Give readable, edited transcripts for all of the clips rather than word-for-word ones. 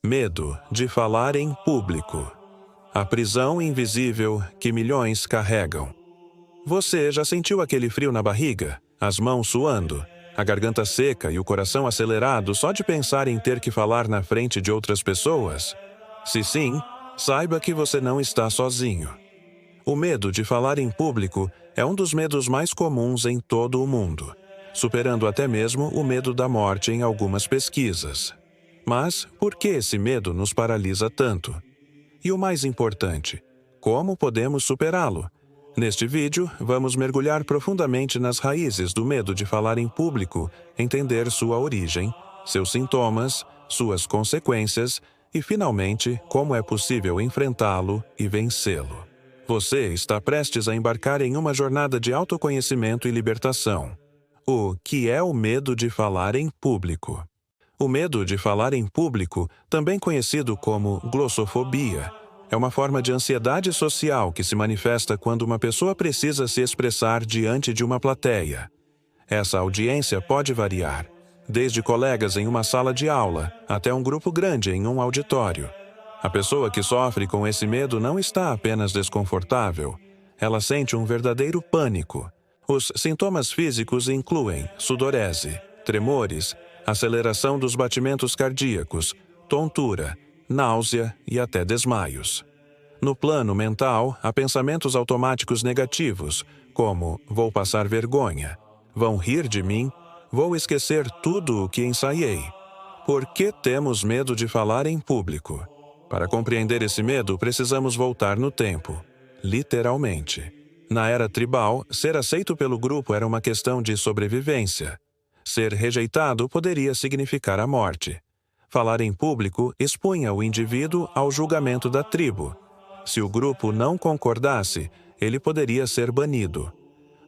Medo de falar em público. A prisão invisível que milhões carregam. Você já sentiu aquele frio na barriga, as mãos suando, a garganta seca e o coração acelerado só de pensar em ter que falar na frente de outras pessoas? Se sim, saiba que você não está sozinho. O medo de falar em público é um dos medos mais comuns em todo o mundo, superando até mesmo o medo da morte em algumas pesquisas. Mas por que esse medo nos paralisa tanto? E o mais importante, como podemos superá-lo? Neste vídeo, vamos mergulhar profundamente nas raízes do medo de falar em público, entender sua origem, seus sintomas, suas consequências e, finalmente, como é possível enfrentá-lo e vencê-lo. Você está prestes a embarcar em uma jornada de autoconhecimento e libertação. O que é o medo de falar em público? O medo de falar em público, também conhecido como glossofobia, é uma forma de ansiedade social que se manifesta quando uma pessoa precisa se expressar diante de uma plateia. Essa audiência pode variar, desde colegas em uma sala de aula até um grupo grande em um auditório. A pessoa que sofre com esse medo não está apenas desconfortável, ela sente um verdadeiro pânico. Os sintomas físicos incluem sudorese, tremores, aceleração dos batimentos cardíacos, tontura, náusea e até desmaios. No plano mental, há pensamentos automáticos negativos, como vou passar vergonha, vão rir de mim, vou esquecer tudo o que ensaiei. Por que temos medo de falar em público? Para compreender esse medo, precisamos voltar no tempo, literalmente. Na era tribal, ser aceito pelo grupo era uma questão de sobrevivência. Ser rejeitado poderia significar a morte. Falar em público expunha o indivíduo ao julgamento da tribo. Se o grupo não concordasse, ele poderia ser banido.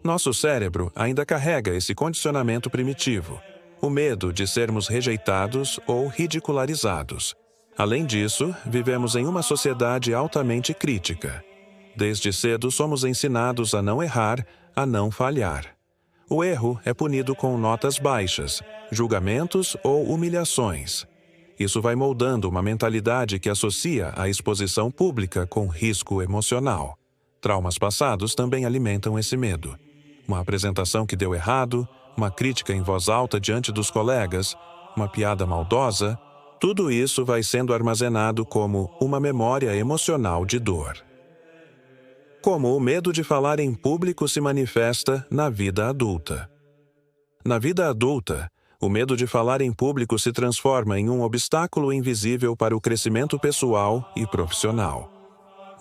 Nosso cérebro ainda carrega esse condicionamento primitivo, o medo de sermos rejeitados ou ridicularizados. Além disso, vivemos em uma sociedade altamente crítica. Desde cedo somos ensinados a não errar, a não falhar. O erro é punido com notas baixas, julgamentos ou humilhações. Isso vai moldando uma mentalidade que associa a exposição pública com risco emocional. Traumas passados também alimentam esse medo. Uma apresentação que deu errado, uma crítica em voz alta diante dos colegas, uma piada maldosa, tudo isso vai sendo armazenado como uma memória emocional de dor. Como o medo de falar em público se manifesta na vida adulta. Na vida adulta, o medo de falar em público se transforma em um obstáculo invisível para o crescimento pessoal e profissional.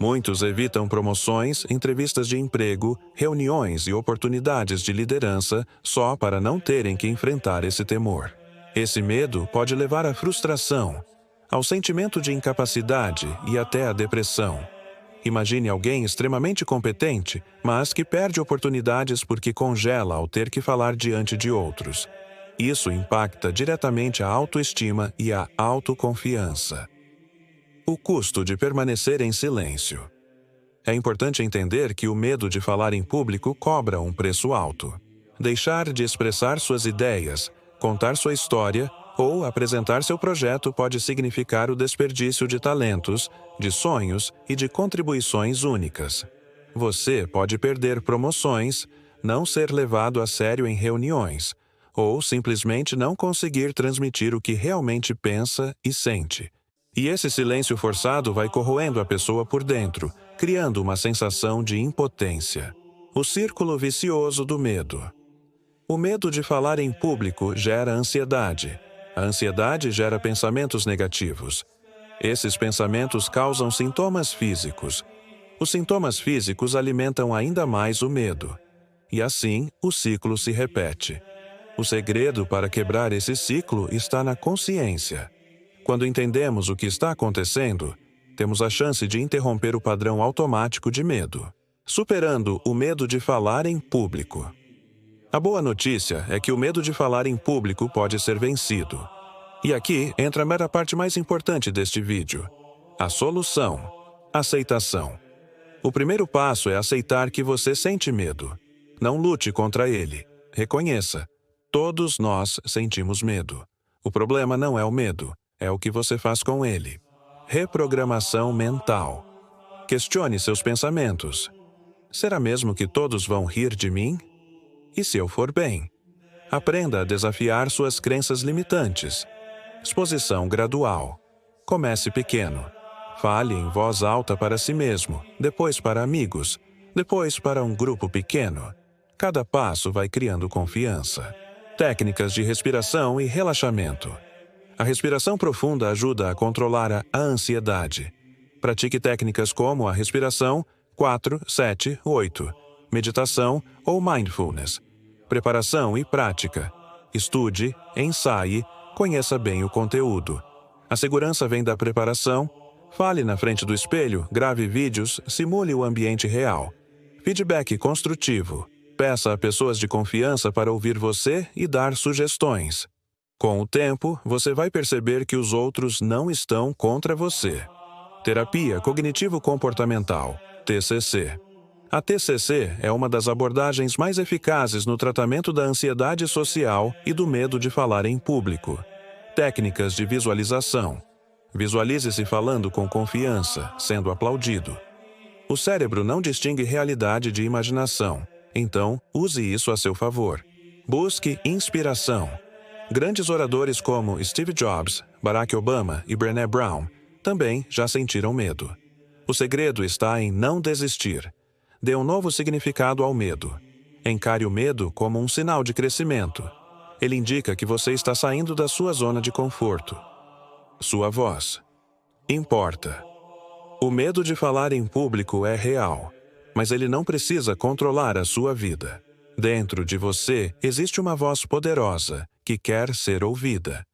Muitos evitam promoções, entrevistas de emprego, reuniões e oportunidades de liderança só para não terem que enfrentar esse temor. Esse medo pode levar à frustração, ao sentimento de incapacidade e até à depressão. Imagine alguém extremamente competente, mas que perde oportunidades porque congela ao ter que falar diante de outros. Isso impacta diretamente a autoestima e a autoconfiança. O custo de permanecer em silêncio. É importante entender que o medo de falar em público cobra um preço alto. Deixar de expressar suas ideias, contar sua história ou apresentar seu projeto pode significar o desperdício de talentos, de sonhos e de contribuições únicas. Você pode perder promoções, não ser levado a sério em reuniões, ou simplesmente não conseguir transmitir o que realmente pensa e sente. E esse silêncio forçado vai corroendo a pessoa por dentro, criando uma sensação de impotência. O círculo vicioso do medo. O medo de falar em público gera ansiedade. A ansiedade gera pensamentos negativos. Esses pensamentos causam sintomas físicos. Os sintomas físicos alimentam ainda mais o medo. E assim, o ciclo se repete. O segredo para quebrar esse ciclo está na consciência. Quando entendemos o que está acontecendo, temos a chance de interromper o padrão automático de medo, superando o medo de falar em público. A boa notícia é que o medo de falar em público pode ser vencido. E aqui entra a parte mais importante deste vídeo: a solução, aceitação. O primeiro passo é aceitar que você sente medo. Não lute contra ele. Reconheça. Todos nós sentimos medo. O problema não é o medo. é o que você faz com ele. Reprogramação mental. Questione seus pensamentos. Será mesmo que todos vão rir de mim? E se eu for bem? Aprenda a desafiar suas crenças limitantes. Exposição gradual. Comece pequeno. Fale em voz alta para si mesmo, depois para amigos, depois para um grupo pequeno. Cada passo vai criando confiança. Técnicas de respiração e relaxamento. A respiração profunda ajuda a controlar a ansiedade. Pratique técnicas como a respiração 4-7-8, meditação ou mindfulness. Preparação e prática. Estude, ensaie, conheça bem o conteúdo. A segurança vem da preparação. Fale na frente do espelho, grave vídeos, simule o ambiente real. Feedback construtivo. Peça a pessoas de confiança para ouvir você e dar sugestões. Com o tempo, você vai perceber que os outros não estão contra você. Terapia Cognitivo-Comportamental, TCC. A TCC é uma das abordagens mais eficazes no tratamento da ansiedade social e do medo de falar em público. Técnicas de visualização. Visualize-se falando com confiança, sendo aplaudido. O cérebro não distingue realidade de imaginação, então use isso a seu favor. Busque inspiração. Grandes oradores como Steve Jobs, Barack Obama e Brené Brown também já sentiram medo. O segredo está em não desistir. Dê um novo significado ao medo. Encare o medo como um sinal de crescimento. Ele indica que você está saindo da sua zona de conforto. Sua voz importa. O medo de falar em público é real, mas ele não precisa controlar a sua vida. Dentro de você existe uma voz poderosa que quer ser ouvida.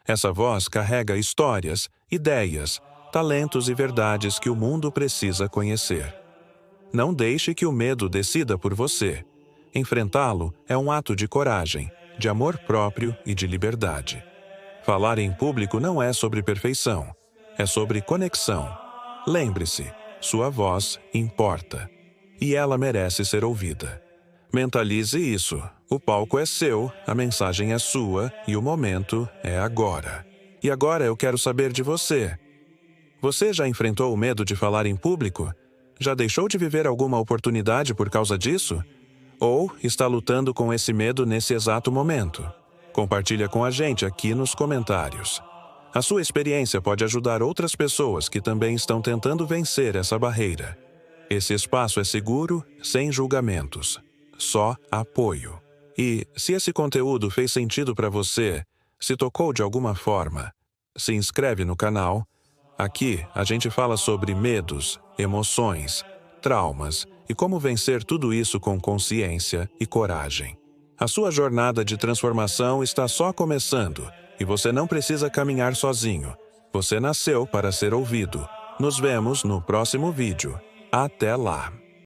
Essa voz carrega histórias, ideias, talentos e verdades que o mundo precisa conhecer. Não deixe que o medo decida por você. Enfrentá-lo é um ato de coragem, de amor próprio e de liberdade. Falar em público não é sobre perfeição, é sobre conexão. Lembre-se, sua voz importa. E ela merece ser ouvida. Mentalize isso. O palco é seu, a mensagem é sua e o momento é agora. E agora eu quero saber de você. Você já enfrentou o medo de falar em público? Já deixou de viver alguma oportunidade por causa disso? Ou está lutando com esse medo nesse exato momento? Compartilha com a gente aqui nos comentários. A sua experiência pode ajudar outras pessoas que também estão tentando vencer essa barreira. Esse espaço é seguro, sem julgamentos. Só apoio. E, se esse conteúdo fez sentido para você, se tocou de alguma forma, se inscreve no canal. Aqui a gente fala sobre medos, emoções, traumas e como vencer tudo isso com consciência e coragem. A sua jornada de transformação está só começando e você não precisa caminhar sozinho. Você nasceu para ser ouvido. Nos vemos no próximo vídeo. Até lá!